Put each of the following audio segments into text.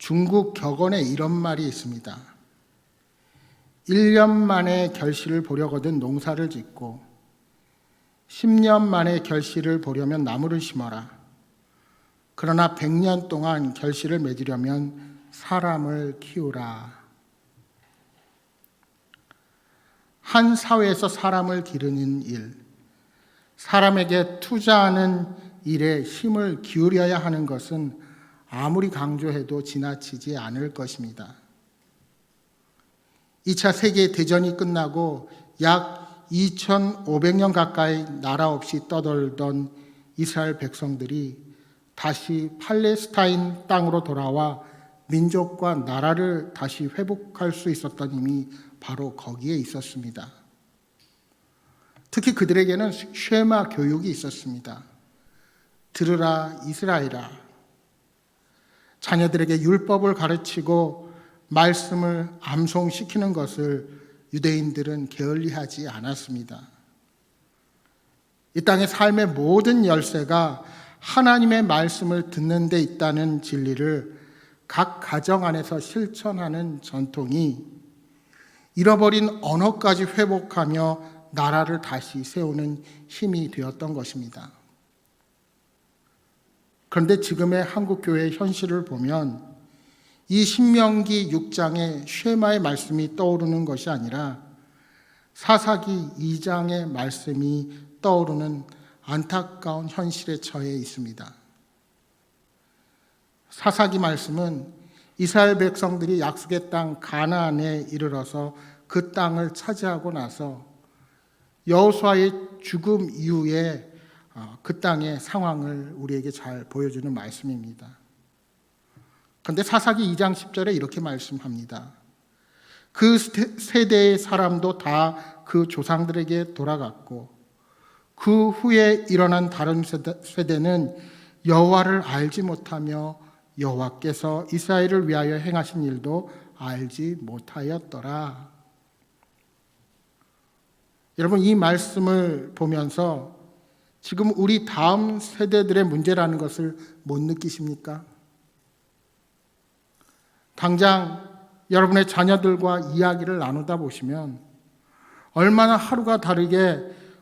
중국 격언에 이런 말이 있습니다. 1년 만에 결실을 보려거든 농사를 짓고 10년 만에 결실을 보려면 나무를 심어라. 그러나 100년 동안 결실을 맺으려면 사람을 키우라. 한 사회에서 사람을 기르는 일, 사람에게 투자하는 일에 힘을 기울여야 하는 것은 아무리 강조해도 지나치지 않을 것입니다. 2차 세계대전이 끝나고 약 2500년 가까이 나라 없이 떠돌던 이스라엘 백성들이 다시 팔레스타인 땅으로 돌아와 민족과 나라를 다시 회복할 수 있었던 힘이 바로 거기에 있었습니다. 특히 그들에게는 쉐마 교육이 있었습니다. 들으라 이스라엘아. 자녀들에게 율법을 가르치고 말씀을 암송시키는 것을 유대인들은 게을리하지 않았습니다. 이 땅의 삶의 모든 열쇠가 하나님의 말씀을 듣는 데 있다는 진리를 각 가정 안에서 실천하는 전통이 잃어버린 언어까지 회복하며 나라를 다시 세우는 힘이 되었던 것입니다. 그런데 지금의 한국교회의 현실을 보면 이 신명기 6장의 쉐마의 말씀이 떠오르는 것이 아니라 사사기 2장의 말씀이 떠오르는 안타까운 현실에 처해 있습니다. 사사기 말씀은 이스라엘 백성들이 약속의 땅 가나안에 이르러서 그 땅을 차지하고 나서 여호수아의 죽음 이후에 그 땅의 상황을 우리에게 잘 보여주는 말씀입니다. 그런데 사사기 2장 10절에 이렇게 말씀합니다. 그 세대의 사람도 다 그 조상들에게 돌아갔고 그 후에 일어난 다른 세대는 여호와를 알지 못하며 여호와께서 이스라엘을 위하여 행하신 일도 알지 못하였더라. 여러분, 이 말씀을 보면서 지금 우리 다음 세대들의 문제라는 것을 못 느끼십니까? 당장 여러분의 자녀들과 이야기를 나누다 보시면 얼마나 하루가 다르게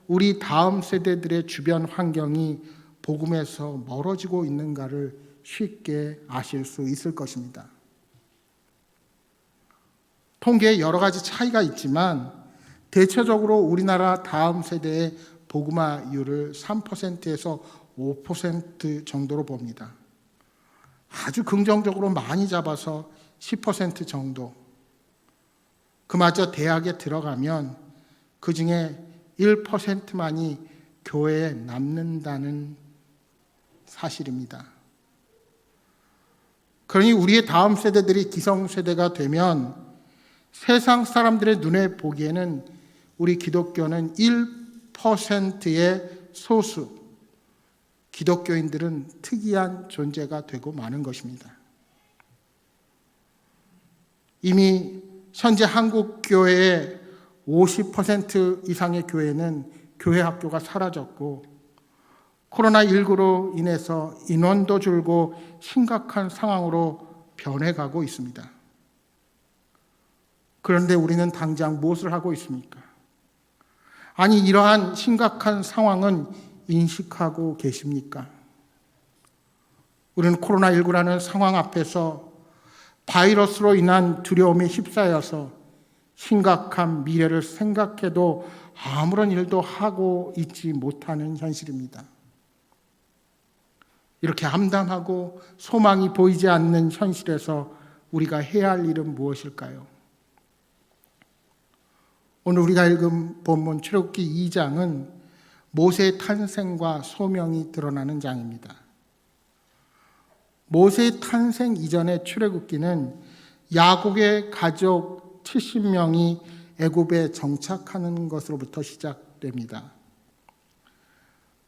우리 다음 세대들의 주변 환경이 복음에서 멀어지고 있는가를 쉽게 아실 수 있을 것입니다. 통계에 여러 가지 차이가 있지만 대체적으로 우리나라 다음 세대의 복음화율을 3%에서 5% 정도로 봅니다. 아주 긍정적으로 많이 잡아서 10% 정도. 그마저 대학에 들어가면 그 중에 1%만이 교회에 남는다는 사실입니다. 그러니 우리의 다음 세대들이 기성세대가 되면 세상 사람들의 눈에 보기에는 우리 기독교는 1%의 소수, 기독교인들은 특이한 존재가 되고 마는 것입니다. 이미 현재 한국 교회의 50% 이상의 교회는 교회 학교가 사라졌고 코로나19로 인해서 인원도 줄고 심각한 상황으로 변해가고 있습니다. 그런데 우리는 당장 무엇을 하고 있습니까? 아니, 이러한 심각한 상황은 인식하고 계십니까? 우리는 코로나19라는 상황 앞에서 바이러스로 인한 두려움에 휩싸여서 심각한 미래를 생각해도 아무런 일도 하고 있지 못하는 현실입니다. 이렇게 암담하고 소망이 보이지 않는 현실에서 우리가 해야 할 일은 무엇일까요? 오늘 우리가 읽은 본문 출애굽기 2장은 모세의 탄생과 소명이 드러나는 장입니다. 모세의 탄생 이전의 출애굽기는 야곱의 가족 70명이 애굽에 정착하는 것으로부터 시작됩니다.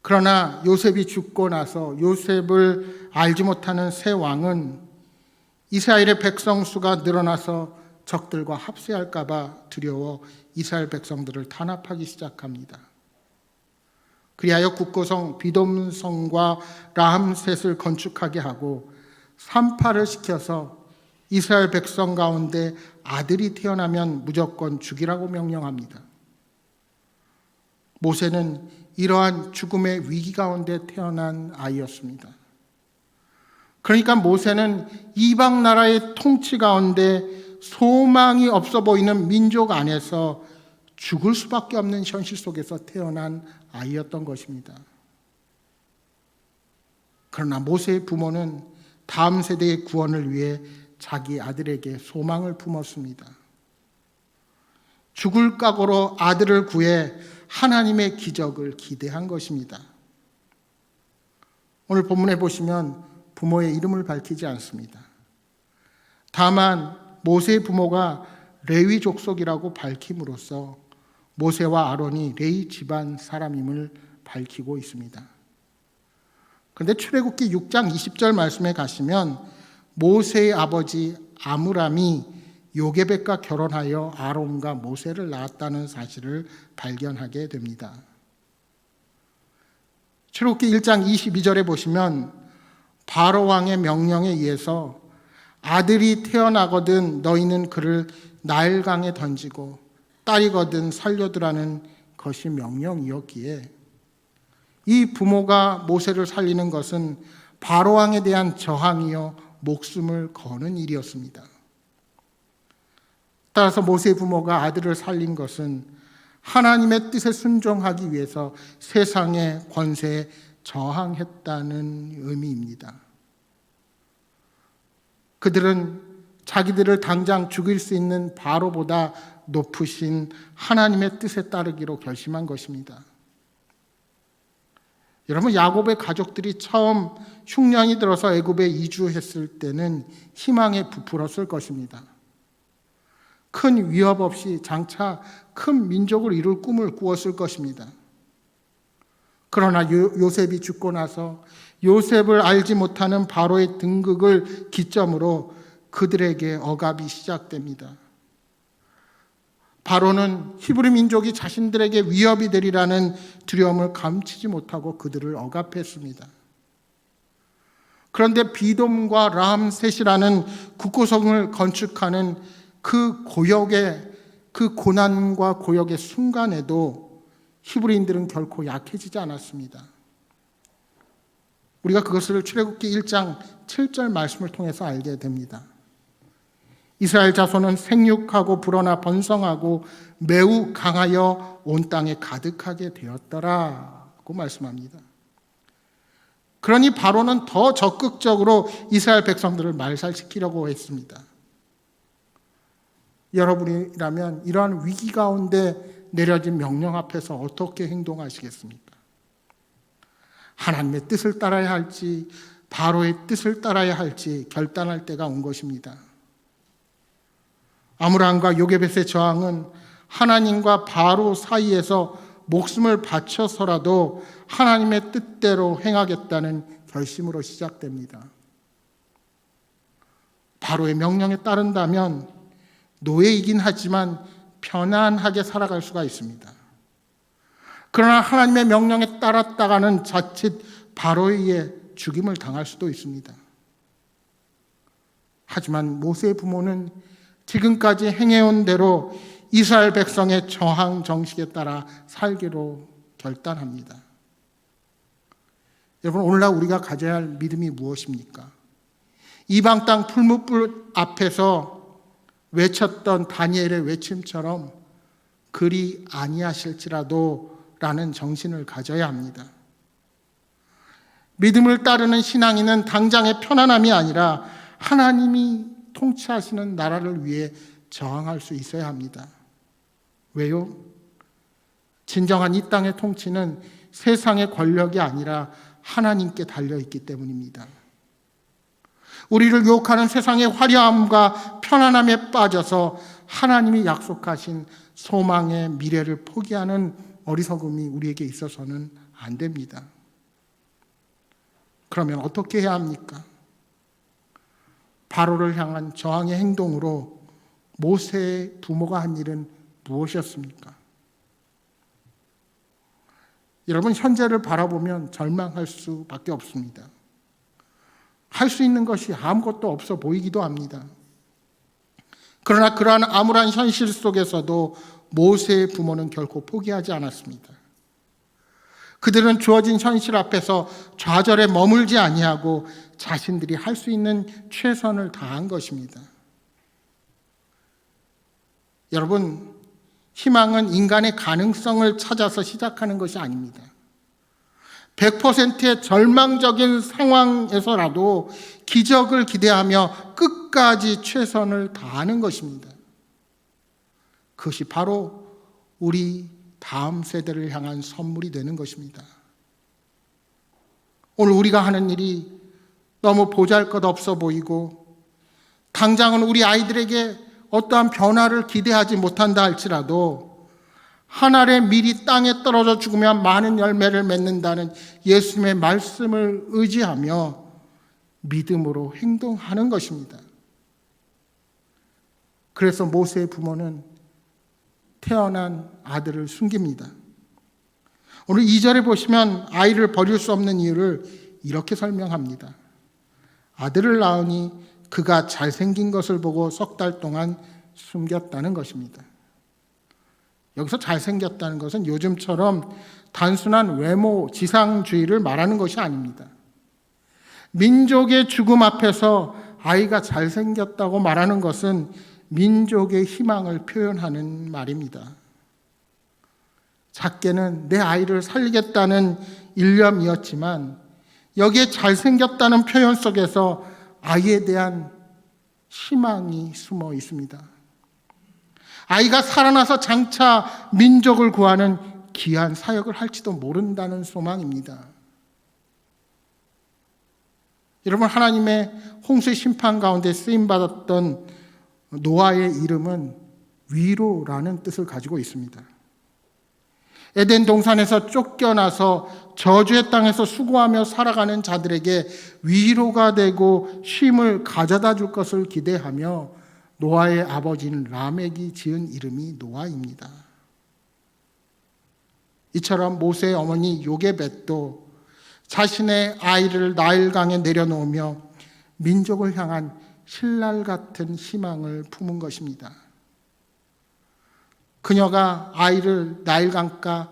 그러나 요셉이 죽고 나서 요셉을 알지 못하는 새 왕은 이스라엘의 백성 수가 늘어나서 적들과 합세할까 봐 두려워 이스라엘 백성들을 탄압하기 시작합니다. 그리하여 국고성 비돔성과 라함셋을 건축하게 하고 산파를 시켜서 이스라엘 백성 가운데 아들이 태어나면 무조건 죽이라고 명령합니다. 모세는 이러한 죽음의 위기 가운데 태어난 아이였습니다. 그러니까 모세는 이방 나라의 통치 가운데 소망이 없어 보이는 민족 안에서 죽을 수밖에 없는 현실 속에서 태어난 아이였던 것입니다. 그러나 모세의 부모는 다음 세대의 구원을 위해 자기 아들에게 소망을 품었습니다. 죽을 각오로 아들을 구해 하나님의 기적을 기대한 것입니다. 오늘 본문에 보시면 부모의 이름을 밝히지 않습니다. 다만 모세의 부모가 레위 족속이라고 밝힘으로써 모세와 아론이 레위 집안 사람임을 밝히고 있습니다. 그런데 출애굽기 6장 20절 말씀에 가시면 모세의 아버지 아므람이 요게벳과 결혼하여 아론과 모세를 낳았다는 사실을 발견하게 됩니다. 출애굽기 1장 22절에 보시면 바로 왕의 명령에 의해서 아들이 태어나거든 너희는 그를 나일강에 던지고 딸이거든 살려두라는 것이 명령이었기에 이 부모가 모세를 살리는 것은 바로 왕에 대한 저항이요 목숨을 거는 일이었습니다. 따라서 모세의 부모가 아들을 살린 것은 하나님의 뜻에 순종하기 위해서 세상의 권세에 저항했다는 의미입니다. 그들은 자기들을 당장 죽일 수 있는 바로보다 높으신 하나님의 뜻에 따르기로 결심한 것입니다. 여러분, 야곱의 가족들이 처음 흉년이 들어서 애굽에 이주했을 때는 희망에 부풀었을 것입니다. 큰 위협 없이 장차 큰 민족을 이룰 꿈을 꾸었을 것입니다. 그러나 요셉이 죽고 나서 요셉을 알지 못하는 바로의 등극을 기점으로 그들에게 억압이 시작됩니다. 바로는 히브리 민족이 자신들에게 위협이 되리라는 두려움을 감추지 못하고 그들을 억압했습니다. 그런데 비돔과 람셋이라는 국고성을 건축하는 그 고난과 고역의 순간에도 히브리인들은 결코 약해지지 않았습니다. 우리가 그것을 출애굽기 1장 7절 말씀을 통해서 알게 됩니다. 이스라엘 자손은 생육하고 불어나 번성하고 매우 강하여 온 땅에 가득하게 되었더라고 말씀합니다. 그러니 바로는 더 적극적으로 이스라엘 백성들을 말살시키려고 했습니다. 여러분이라면 이러한 위기 가운데 내려진 명령 앞에서 어떻게 행동하시겠습니까? 하나님의 뜻을 따라야 할지 바로의 뜻을 따라야 할지 결단할 때가 온 것입니다. 아므람과 요게벳의 저항은 하나님과 바로 사이에서 목숨을 바쳐서라도 하나님의 뜻대로 행하겠다는 결심으로 시작됩니다. 바로의 명령에 따른다면 노예이긴 하지만 편안하게 살아갈 수가 있습니다. 그러나 하나님의 명령에 따랐다가는 자칫 바로에 의해 죽임을 당할 수도 있습니다. 하지만 모세의 부모는 지금까지 행해온 대로 이스라엘 백성의 저항 정식에 따라 살기로 결단합니다. 여러분, 오늘날 우리가 가져야 할 믿음이 무엇입니까? 이방 땅 풀무불 앞에서 외쳤던 다니엘의 외침처럼 그리 아니하실지라도 라는 정신을 가져야 합니다. 믿음을 따르는 신앙인은 당장의 편안함이 아니라 하나님이 통치하시는 나라를 위해 저항할 수 있어야 합니다. 왜요? 진정한 이 땅의 통치는 세상의 권력이 아니라 하나님께 달려있기 때문입니다. 우리를 유혹하는 세상의 화려함과 편안함에 빠져서 하나님이 약속하신 소망의 미래를 포기하는 어리석음이 우리에게 있어서는 안 됩니다. 그러면 어떻게 해야 합니까? 바로를 향한 저항의 행동으로 모세의 부모가 한 일은 무엇이었습니까? 여러분, 현재를 바라보면 절망할 수밖에 없습니다. 할 수 있는 것이 아무것도 없어 보이기도 합니다. 그러나 그러한 암울한 현실 속에서도 모세의 부모는 결코 포기하지 않았습니다. 그들은 주어진 현실 앞에서 좌절에 머물지 아니하고 자신들이 할 수 있는 최선을 다한 것입니다. 여러분, 희망은 인간의 가능성을 찾아서 시작하는 것이 아닙니다. 100%의 절망적인 상황에서라도 기적을 기대하며 끝까지 최선을 다하는 것입니다. 그것이 바로 우리 다음 세대를 향한 선물이 되는 것입니다. 오늘 우리가 하는 일이 너무 보잘것없어 보이고 당장은 우리 아이들에게 어떠한 변화를 기대하지 못한다 할지라도 한 알의 밀이 땅에 떨어져 죽으면 많은 열매를 맺는다는 예수님의 말씀을 의지하며 믿음으로 행동하는 것입니다. 그래서 모세의 부모는 태어난 아들을 숨깁니다. 오늘 2절에 보시면 아이를 버릴 수 없는 이유를 이렇게 설명합니다. 아들을 낳으니 그가 잘생긴 것을 보고 석 달 동안 숨겼다는 것입니다. 여기서 잘생겼다는 것은 요즘처럼 단순한 외모, 지상주의를 말하는 것이 아닙니다. 민족의 죽음 앞에서 아이가 잘생겼다고 말하는 것은 민족의 희망을 표현하는 말입니다. 작게는 내 아이를 살리겠다는 일념이었지만 여기에 잘생겼다는 표현 속에서 아이에 대한 희망이 숨어 있습니다. 아이가 살아나서 장차 민족을 구하는 귀한 사역을 할지도 모른다는 소망입니다. 여러분, 하나님의 홍수 심판 가운데 쓰임받았던 노아의 이름은 위로라는 뜻을 가지고 있습니다. 에덴 동산에서 쫓겨나서 저주의 땅에서 수고하며 살아가는 자들에게 위로가 되고 쉼을 가져다 줄 것을 기대하며 노아의 아버지인 라멕이 지은 이름이 노아입니다. 이처럼 모세의 어머니 요게벳도 자신의 아이를 나일강에 내려놓으며 민족을 향한 신랄 같은 희망을 품은 것입니다. 그녀가 아이를 나일강가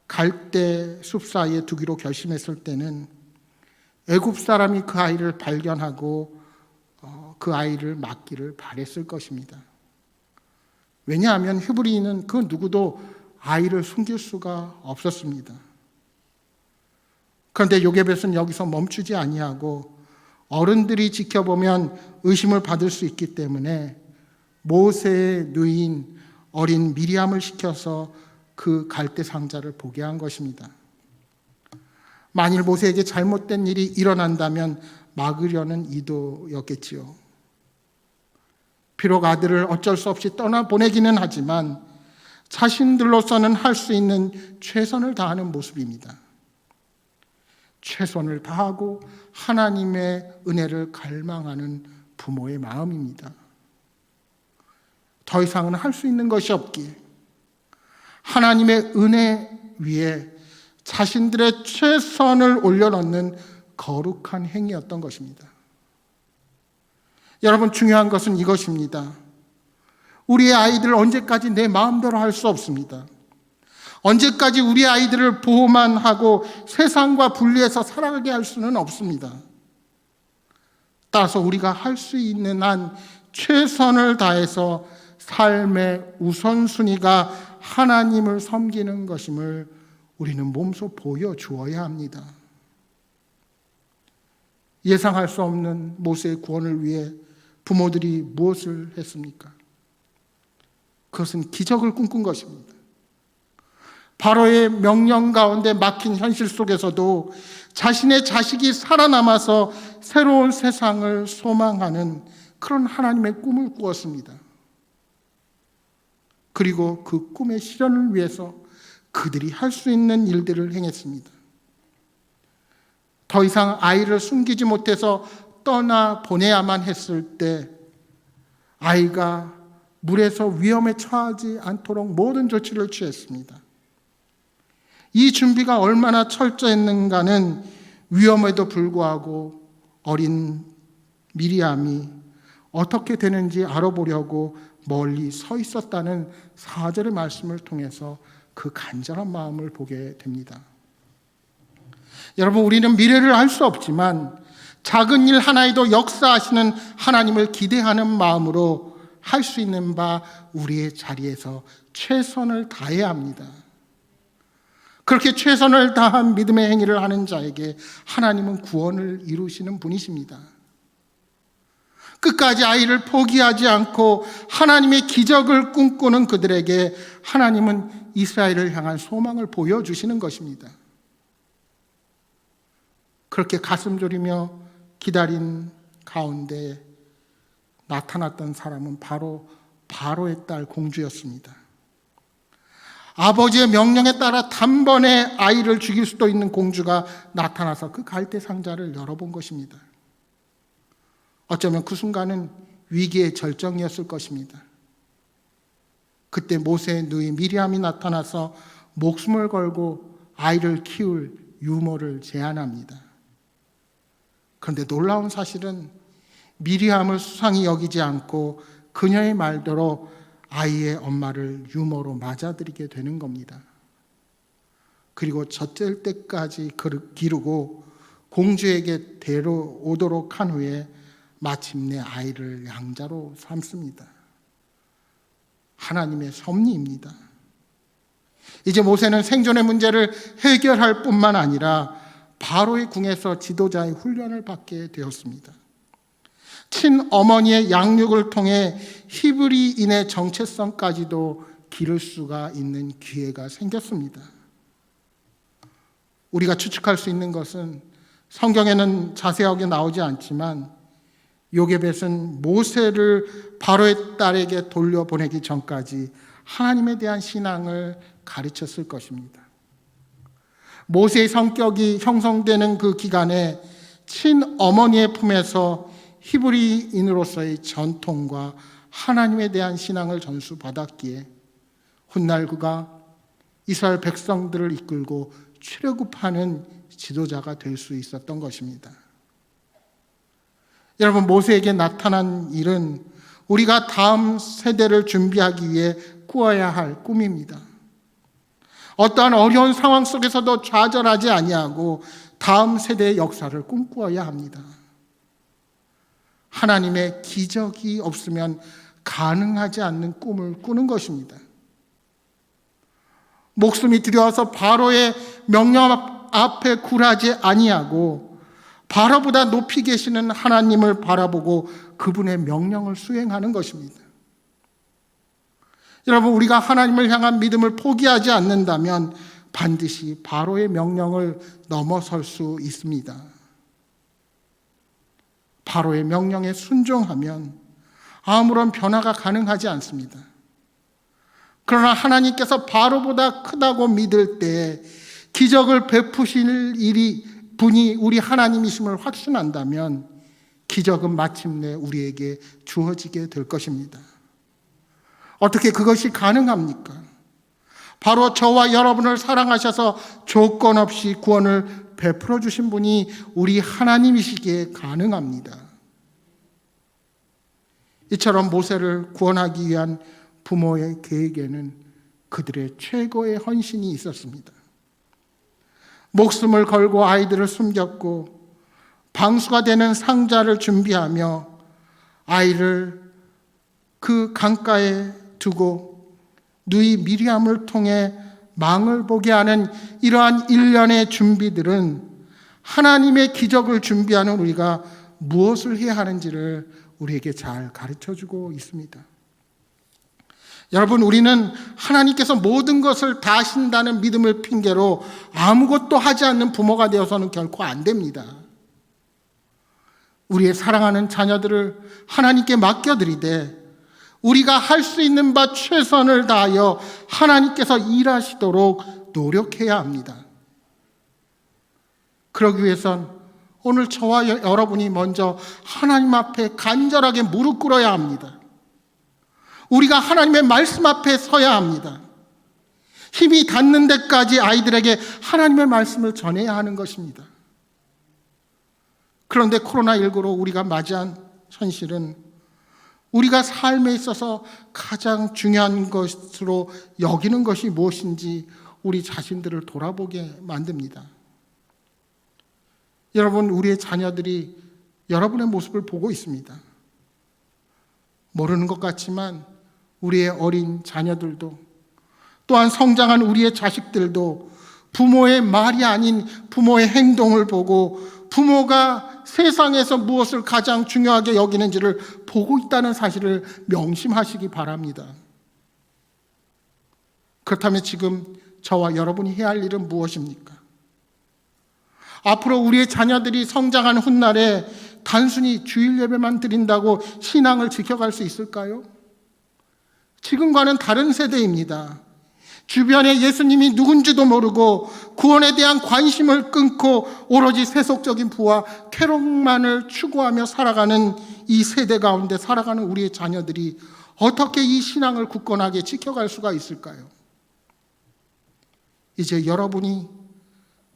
갈대 숲 사이에 두기로 결심했을 때는 애굽 사람이 그 아이를 발견하고 그 아이를 맞기를 바랬을 것입니다. 왜냐하면 히브리인은 그 누구도 아이를 숨길 수가 없었습니다. 그런데 요게벳은 여기서 멈추지 아니하고 어른들이 지켜보면 의심을 받을 수 있기 때문에 모세의 누이인 어린 미리암을 시켜서 그 갈대 상자를 보게 한 것입니다. 만일 모세에게 잘못된 일이 일어난다면 막으려는 의도였겠지요. 비록 아들을 어쩔 수 없이 떠나보내기는 하지만 자신들로서는 할 수 있는 최선을 다하는 모습입니다. 최선을 다하고 하나님의 은혜를 갈망하는 부모의 마음입니다. 더 이상은 할 수 있는 것이 없기에 하나님의 은혜 위에 자신들의 최선을 올려놓는 거룩한 행위였던 것입니다. 여러분, 중요한 것은 이것입니다. 우리의 아이들을 언제까지 내 마음대로 할 수 없습니다. 언제까지 우리 아이들을 보호만 하고 세상과 분리해서 살아가게 할 수는 없습니다. 따라서 우리가 할 수 있는 한 최선을 다해서 삶의 우선순위가 하나님을 섬기는 것임을 우리는 몸소 보여주어야 합니다. 예상할 수 없는 모세의 구원을 위해 부모들이 무엇을 했습니까? 그것은 기적을 꿈꾼 것입니다. 바로의 명령 가운데 막힌 현실 속에서도 자신의 자식이 살아남아서 새로운 세상을 소망하는 그런 하나님의 꿈을 꾸었습니다. 그리고 그 꿈의 실현을 위해서 그들이 할 수 있는 일들을 행했습니다. 더 이상 아이를 숨기지 못해서 떠나보내야만 했을 때 아이가 물에서 위험에 처하지 않도록 모든 조치를 취했습니다. 이 준비가 얼마나 철저했는가는 위험에도 불구하고 어린 미리암이 어떻게 되는지 알아보려고 멀리 서 있었다는 4절의 말씀을 통해서 그 간절한 마음을 보게 됩니다. 여러분, 우리는 미래를 알 수 없지만 작은 일 하나에도 역사하시는 하나님을 기대하는 마음으로 할 수 있는 바 우리의 자리에서 최선을 다해야 합니다. 그렇게 최선을 다한 믿음의 행위를 하는 자에게 하나님은 구원을 이루시는 분이십니다. 끝까지 아이를 포기하지 않고 하나님의 기적을 꿈꾸는 그들에게 하나님은 이스라엘을 향한 소망을 보여주시는 것입니다. 그렇게 가슴 졸이며 기다린 가운데 나타났던 사람은 바로 바로의 딸 공주였습니다. 아버지의 명령에 따라 단번에 아이를 죽일 수도 있는 공주가 나타나서 그 갈대 상자를 열어본 것입니다. 어쩌면 그 순간은 위기의 절정이었을 것입니다. 그때 모세의 누이 미리암이 나타나서 목숨을 걸고 아이를 키울 유모를 제안합니다. 그런데 놀라운 사실은 미리암을 수상히 여기지 않고 그녀의 말대로 아이의 엄마를 유모로 맞아들이게 되는 겁니다. 그리고 젖될 때까지 기르고 공주에게 데려오도록 한 후에 마침내 아이를 양자로 삼습니다. 하나님의 섭리입니다. 이제 모세는 생존의 문제를 해결할 뿐만 아니라 바로의 궁에서 지도자의 훈련을 받게 되었습니다. 친어머니의 양육을 통해 히브리인의 정체성까지도 기를 수가 있는 기회가 생겼습니다. 우리가 추측할 수 있는 것은 성경에는 자세하게 나오지 않지만 요게벳은 모세를 바로의 딸에게 돌려보내기 전까지 하나님에 대한 신앙을 가르쳤을 것입니다. 모세의 성격이 형성되는 그 기간에 친어머니의 품에서 히브리인으로서의 전통과 하나님에 대한 신앙을 전수받았기에 훗날 그가 이스라엘 백성들을 이끌고 출애굽하는 지도자가 될 수 있었던 것입니다. 여러분, 모세에게 나타난 일은 우리가 다음 세대를 준비하기 위해 꾸어야 할 꿈입니다. 어떠한 어려운 상황 속에서도 좌절하지 아니하고 다음 세대의 역사를 꿈꾸어야 합니다. 하나님의 기적이 없으면 가능하지 않는 꿈을 꾸는 것입니다. 목숨이 두려워서 바로의 명령 앞에 굴하지 아니하고 바로보다 높이 계시는 하나님을 바라보고 그분의 명령을 수행하는 것입니다. 여러분, 우리가 하나님을 향한 믿음을 포기하지 않는다면 반드시 바로의 명령을 넘어설 수 있습니다. 바로의 명령에 순종하면 아무런 변화가 가능하지 않습니다. 그러나 하나님께서 바로보다 크다고 믿을 때 기적을 베푸실 분이 우리 하나님이심을 확신한다면 기적은 마침내 우리에게 주어지게 될 것입니다. 어떻게 그것이 가능합니까? 바로 저와 여러분을 사랑하셔서 조건 없이 구원을 베풀어 주신 분이 우리 하나님이시기에 가능합니다. 이처럼 모세를 구원하기 위한 부모의 계획에는 그들의 최고의 헌신이 있었습니다. 목숨을 걸고 아이들을 숨겼고 방수가 되는 상자를 준비하며 아이를 그 강가에 두고 누이 미리암을 통해 망을 보게 하는 이러한 일련의 준비들은 하나님의 기적을 준비하는 우리가 무엇을 해야 하는지를 우리에게 잘 가르쳐주고 있습니다. 여러분, 우리는 하나님께서 모든 것을 다 하신다는 믿음을 핑계로 아무것도 하지 않는 부모가 되어서는 결코 안 됩니다. 우리의 사랑하는 자녀들을 하나님께 맡겨드리되 우리가 할 수 있는 바 최선을 다하여 하나님께서 일하시도록 노력해야 합니다. 그러기 위해선 오늘 저와 여러분이 먼저 하나님 앞에 간절하게 무릎 꿇어야 합니다. 우리가 하나님의 말씀 앞에 서야 합니다. 힘이 닿는 데까지 아이들에게 하나님의 말씀을 전해야 하는 것입니다. 그런데 코로나19로 우리가 맞이한 현실은 우리가 삶에 있어서 가장 중요한 것으로 여기는 것이 무엇인지 우리 자신들을 돌아보게 만듭니다. 여러분, 우리의 자녀들이 여러분의 모습을 보고 있습니다. 모르는 것 같지만 우리의 어린 자녀들도, 또한 성장한 우리의 자식들도 부모의 말이 아닌 부모의 행동을 보고 부모가 세상에서 무엇을 가장 중요하게 여기는지를 보고 있다는 사실을 명심하시기 바랍니다. 그렇다면 지금 저와 여러분이 해야 할 일은 무엇입니까? 앞으로 우리의 자녀들이 성장한 훗날에 단순히 주일 예배만 드린다고 신앙을 지켜갈 수 있을까요? 지금과는 다른 세대입니다. 주변에 예수님이 누군지도 모르고 구원에 대한 관심을 끊고 오로지 세속적인 부와 쾌락만을 추구하며 살아가는 이 세대 가운데 살아가는 우리의 자녀들이 어떻게 이 신앙을 굳건하게 지켜갈 수가 있을까요? 이제 여러분이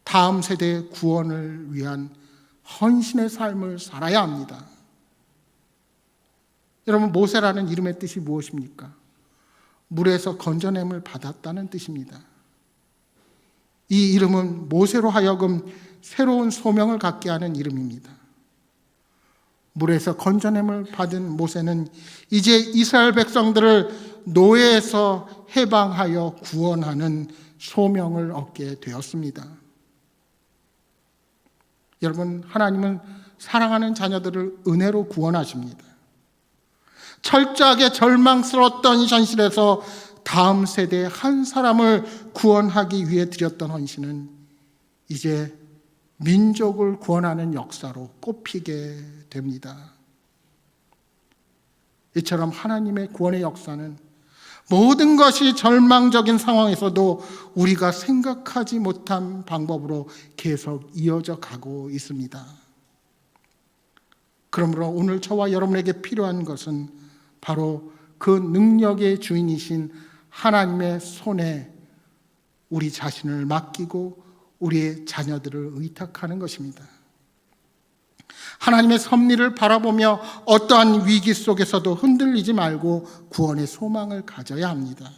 다음 세대의 구원을 위한 헌신의 삶을 살아야 합니다. 여러분, 모세라는 이름의 뜻이 무엇입니까? 물에서 건져냄을 받았다는 뜻입니다. 이 이름은 모세로 하여금 새로운 소명을 갖게 하는 이름입니다. 물에서 건져냄을 받은 모세는 이제 이스라엘 백성들을 노예에서 해방하여 구원하는 소명을 얻게 되었습니다. 여러분, 하나님은 사랑하는 자녀들을 은혜로 구원하십니다. 철저하게 절망스러웠던 현실에서 다음 세대의 한 사람을 구원하기 위해 드렸던 헌신은 이제 민족을 구원하는 역사로 꼽히게 됩니다. 이처럼 하나님의 구원의 역사는 모든 것이 절망적인 상황에서도 우리가 생각하지 못한 방법으로 계속 이어져 가고 있습니다. 그러므로 오늘 저와 여러분에게 필요한 것은 바로 그 능력의 주인이신 하나님의 손에 우리 자신을 맡기고 우리의 자녀들을 의탁하는 것입니다. 하나님의 섭리를 바라보며 어떠한 위기 속에서도 흔들리지 말고 구원의 소망을 가져야 합니다.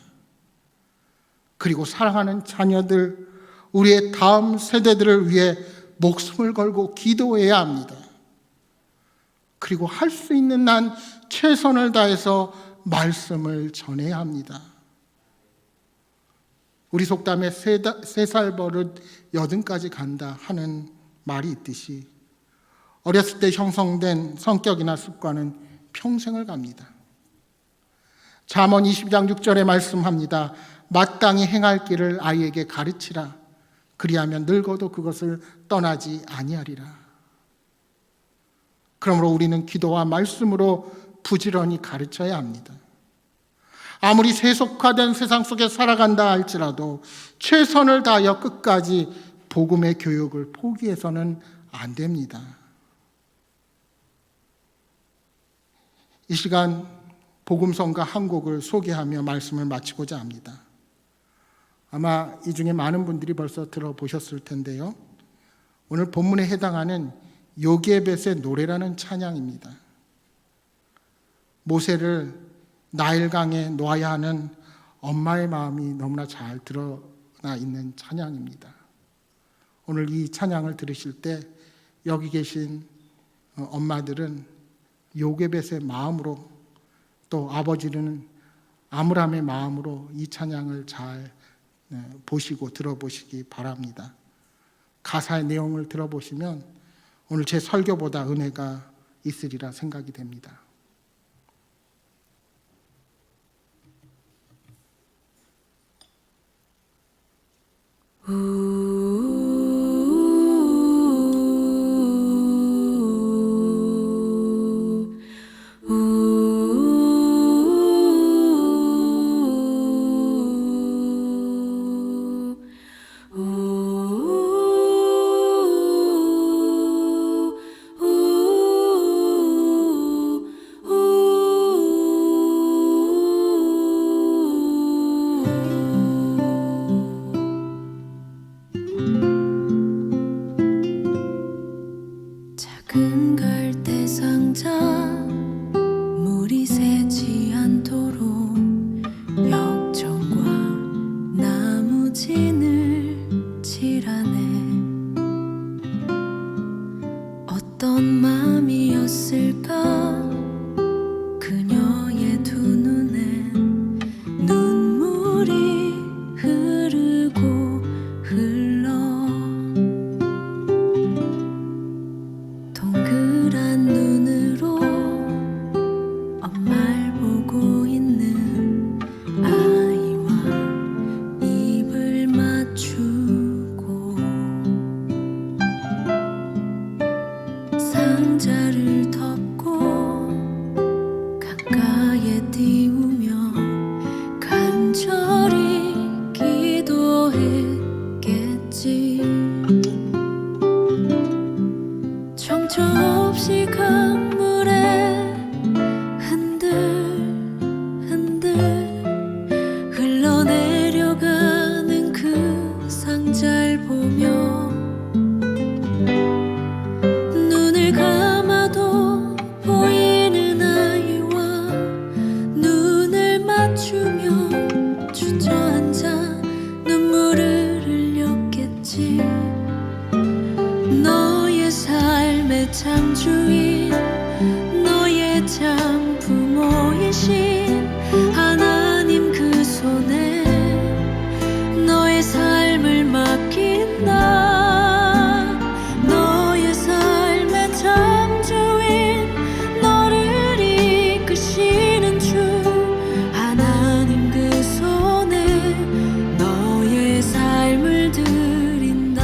그리고 사랑하는 자녀들, 우리의 다음 세대들을 위해 목숨을 걸고 기도해야 합니다. 그리고 할 수 있는 한 최선을 다해서 말씀을 전해야 합니다. 우리 속담에 세 살 버릇 여든까지 간다 하는 말이 있듯이 어렸을 때 형성된 성격이나 습관은 평생을 갑니다. 잠언 20장 6절에 말씀합니다. 마땅히 행할 길을 아이에게 가르치라. 그리하면 늙어도 그것을 떠나지 아니하리라. 그러므로 우리는 기도와 말씀으로 부지런히 가르쳐야 합니다. 아무리 세속화된 세상 속에 살아간다 할지라도 최선을 다하여 끝까지 복음의 교육을 포기해서는 안 됩니다. 이 시간 복음성가 한 곡을 소개하며 말씀을 마치고자 합니다. 아마 이 중에 많은 분들이 벌써 들어보셨을 텐데요. 오늘 본문에 해당하는 요게벳의 노래라는 찬양입니다. 모세를 나일강에 놓아야 하는 엄마의 마음이 너무나 잘 드러나 있는 찬양입니다. 오늘 이 찬양을 들으실 때 여기 계신 엄마들은 요게벳의 마음으로, 또 아버지는 아므람의 마음으로 이 찬양을 잘 보시고 들어보시기 바랍니다. 가사의 내용을 들어보시면 오늘 제 설교보다 은혜가 있으리라 생각이 됩니다. 작은 갈대 상자 물이 새 어떤 맘이었을까 그녀의 두 눈엔 눈물이 흐르고 흘러 동그란 눈으로 엄마를 보고 있는 아이와 입을 맞추고 상자를 덮고 강가에 띄우며 간절히 기도했겠지. 정처 없이 강물에 흔들흔들 흘러내려가는 그 상자를 보며 눈을 감아도 보이는 아이와 눈을 맞추며 주저앉아 눈물을 흘렸겠지. 너의 삶의 창주인 너의 참 부모이신 하나님 그 손에 너의 삶을 맡긴다. 너의 삶의 창주인 너를 이끄시는 주 하나님 그 손에 너의 삶을 드린다.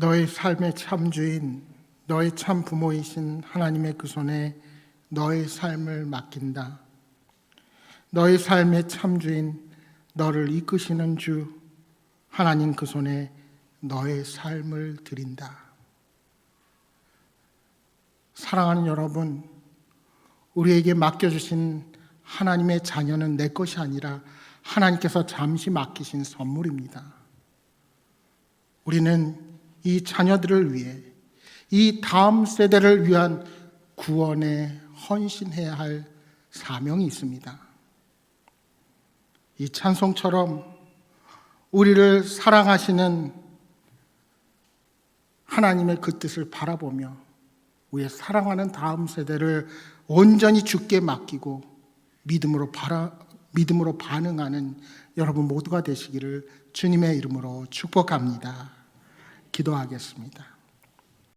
너의 삶의 참주인, 너의 참 부모이신 하나님의 그 손에 너의 삶을 맡긴다. 너의 삶의 참주인, 너를 이끄시는 주 하나님 그 손에 너의 삶을 드린다. 사랑하는 여러분, 우리에게 맡겨주신 하나님의 자녀는 내 것이 아니라 하나님께서 잠시 맡기신 선물입니다. 우리는 이 자녀들을 위해, 이 다음 세대를 위한 구원에 헌신해야 할 사명이 있습니다. 이 찬송처럼 우리를 사랑하시는 하나님의 그 뜻을 바라보며 우리의 사랑하는 다음 세대를 온전히 주께 맡기고 믿음으로 반응하는 여러분 모두가 되시기를 주님의 이름으로 축복합니다. 기도하겠습니다.